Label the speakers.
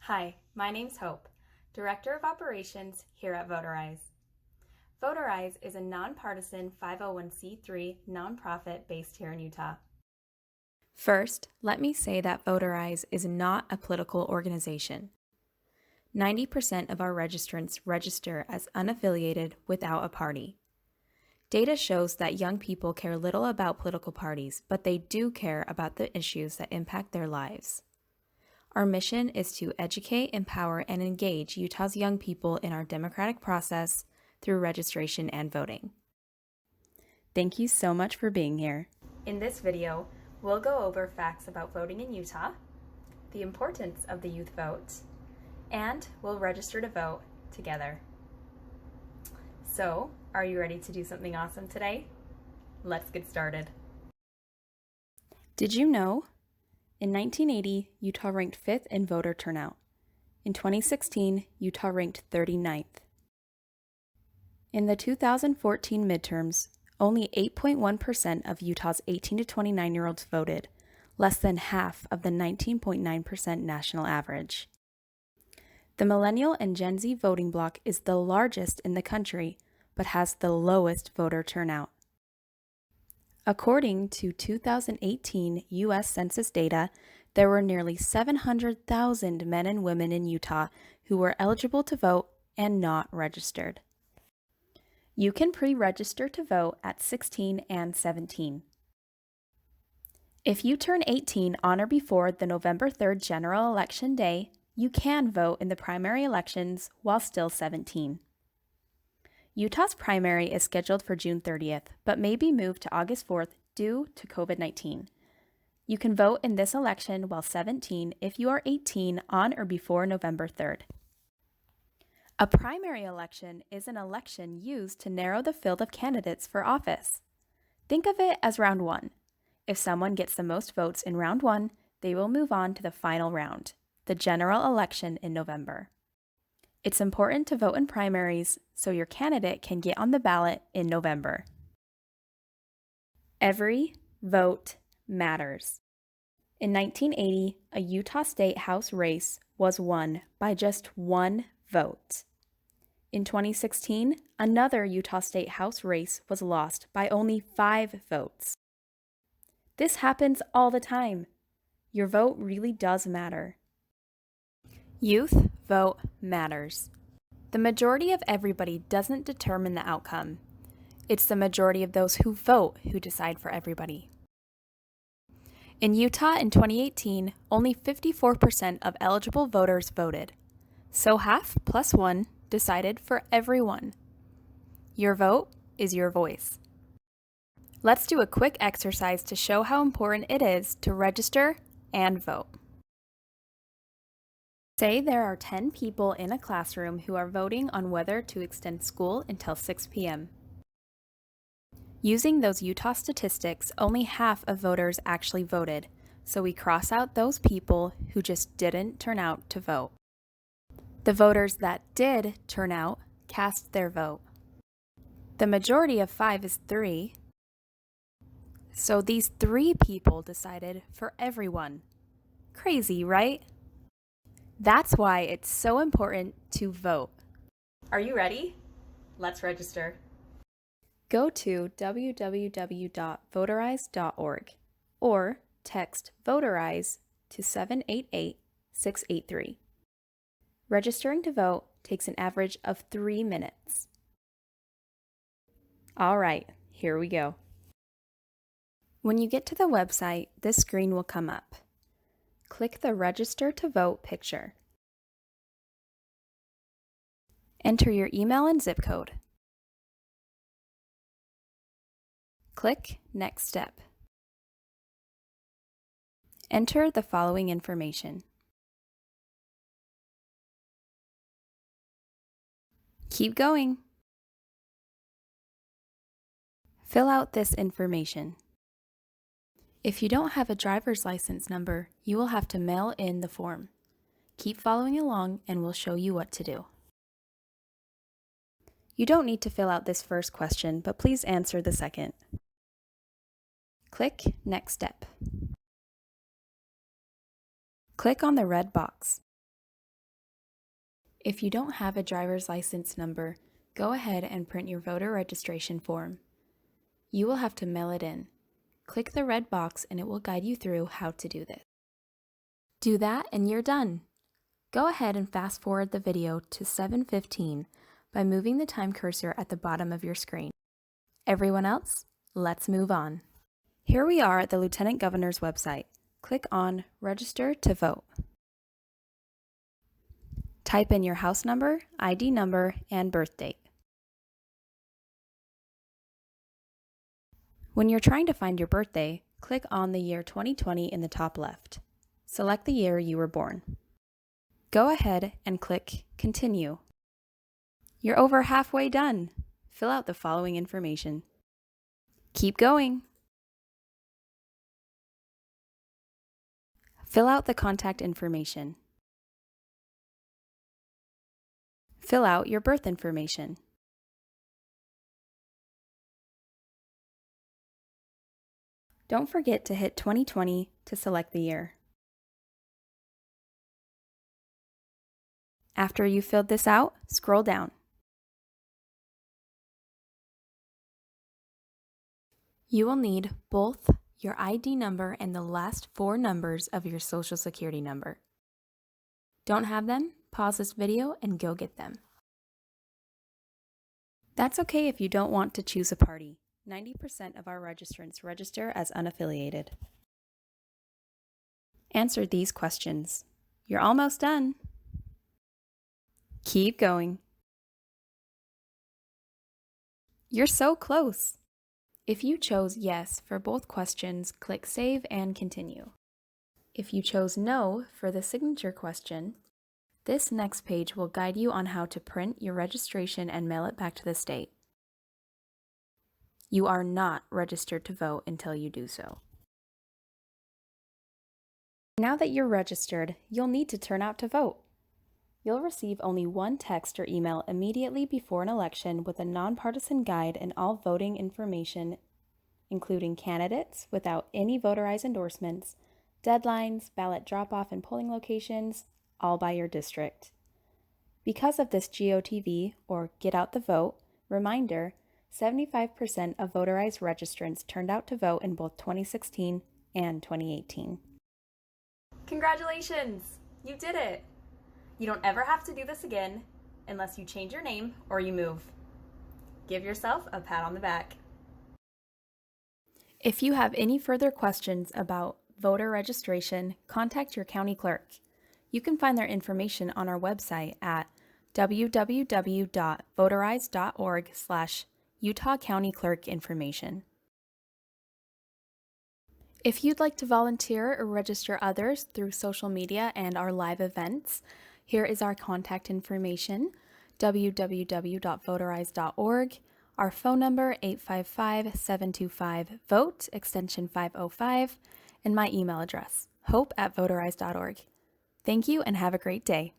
Speaker 1: Hi, my name's Hope, Director of Operations here at VOTERISE. VOTERISE is a nonpartisan 501c3 nonprofit based here in Utah. First, let me say that VOTERISE is not a political organization. 90% of our registrants register as unaffiliated without a party. Data shows that young people care little about political parties, but they do care about the issues that impact their lives. Our mission is to educate, empower, and engage Utah's young people in our democratic process through registration and voting. Thank you so much for being here. In this video, we'll go over facts about voting in Utah, the importance of the youth vote, and we'll register to vote together. So, are you ready to do something awesome today? Let's get started. Did you know? In 1980, Utah ranked 5th in voter turnout. In 2016, Utah ranked 39th. In the 2014 midterms, only 8.1% of Utah's 18 to 29-year-olds voted, less than half of the 19.9% national average. The Millennial and Gen Z voting bloc is the largest in the country, but has the lowest voter turnout. According to 2018 U.S. Census data, there were nearly 700,000 men and women in Utah who were eligible to vote and not registered. You can pre-register to vote at 16 and 17. If you turn 18 on or before the November 3rd general election day, you can vote in the primary elections while still 17. Utah's primary is scheduled for June 30th, but may be moved to August 4th due to COVID-19. You can vote in this election while 17 if you are 18 on or before November 3rd. A primary election is an election used to narrow the field of candidates for office. Think of it as round one. If someone gets the most votes in round one, they will move on to the final round, the general election in November. It's important to vote in primaries so your candidate can get on the ballot in November. Every vote matters. In 1980, a Utah State House race was won by just one vote. In 2016, another Utah State House race was lost by only 5 votes. This happens all the time. Your vote really does matter. Youth vote matters. The majority of everybody doesn't determine the outcome. It's the majority of those who vote who decide for everybody. In Utah in 2018, only 54% of eligible voters voted. So half plus one decided for everyone. Your vote is your voice. Let's do a quick exercise to show how important it is to register and vote. Say there are 10 people in a classroom who are voting on whether to extend school until 6 p.m. Using those Utah statistics, only half of voters actually voted, so we cross out those people who just didn't turn out to vote. The voters that did turn out cast their vote. The majority of 5 is 3, so these 3 people decided for everyone. Crazy, right? That's why it's so important to vote. Are you ready? Let's register. Go to www.voterise.org or text VOTERISE to 788-683. Registering to vote takes an average of 3 minutes. All right, here we go. When you get to the website, this screen will come up. Click the Register to Vote picture. Enter your email and zip code. Click Next Step. Enter the following information. Keep going. Fill out this information. If you don't have a driver's license number, you will have to mail in the form. Keep following along and we'll show you what to do. You don't need to fill out this first question, but please answer the second. Click Next Step. Click on the red box. If you don't have a driver's license number, go ahead and print your voter registration form. You will have to mail it in. Click the red box and it will guide you through how to do this. Do that and you're done. Go ahead and fast forward the video to 7:15 by moving the time cursor at the bottom of your screen. Everyone else, let's move on. Here we are at the Lieutenant Governor's website. Click on Register to Vote. Type in your house number, ID number, and birth date. When you're trying to find your birthday, click on the year 2020 in the top left. Select the year you were born. Go ahead and click Continue. You're over halfway done. Fill out the following information. Keep going. Fill out the contact information. Fill out your birth information. Don't forget to hit 2020 to select the year. After you've filled this out, scroll down. You will need both your ID number and the last 4 numbers of your Social Security number. Don't have them? Pause this video and go get them. That's okay if you don't want to choose a party. 90% of our registrants register as unaffiliated. Answer these questions. You're almost done. Keep going. You're so close. If you chose yes for both questions, click Save and Continue. If you chose no for the signature question, this next page will guide you on how to print your registration and mail it back to the state. You are not registered to vote until you do so. Now that you're registered, you'll need to turn out to vote. You'll receive only one text or email immediately before an election with a nonpartisan guide and all voting information, including candidates without any VOTERISE endorsements, deadlines, ballot drop-off and polling locations, all by your district. Because of this GOTV, or Get Out the Vote, reminder, 75% of VOTERISE registrants turned out to vote in both 2016 and 2018.
Speaker 2: Congratulations! You did it! You don't ever have to do this again unless you change your name or you move. Give yourself a pat on the back.
Speaker 1: If you have any further questions about voter registration, contact your county clerk. You can find their information on our website at www.voterise.org/Utah County Clerk Information. If you'd like to volunteer or register others through social media and our live events, here is our contact information, www.voterise.org, our phone number 855-725-VOTE, extension 505, and my email address, hope@voterise.org. Thank you and have a great day.